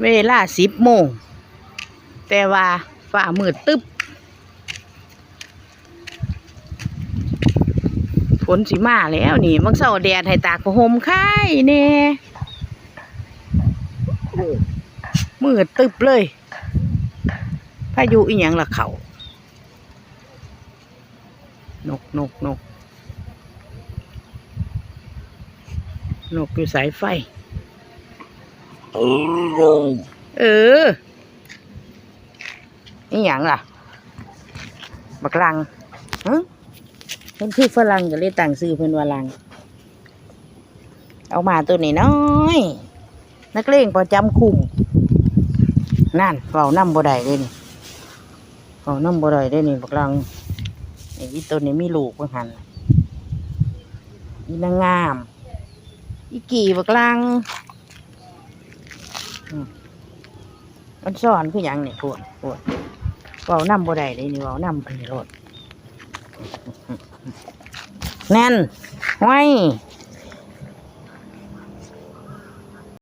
เวลา10 โมงแต่ว่าฟ้ามืดตึ๊บฝนสิมาแล้วนี่บางเช้าแดดให้ตากผ้าห่มค่ายแน่มืดตึ๊บเลยพายุอีหยังล่ะเขานกอยู่สายไฟเออนี่หยังล่ะบักลังเพิ่นคือฝรั่งก็เลยตั้งชื่อเพิ่นว่าลังเอามาตัวนี้น้อยนักเลงประจำคุมนั่นเฝ้านำบ่ได้เลยนี่เฝ้านำบ่ได้เลยนี่บักลังอีตัวนี้มีลูกเพิ่นหั่นอีนางงามอีกี่บักลังมันซ่อนคือหยังนี่ปวดเฝ้านำบ่ได้เลยนี่เฝ้านำไปรถแน่นห้อย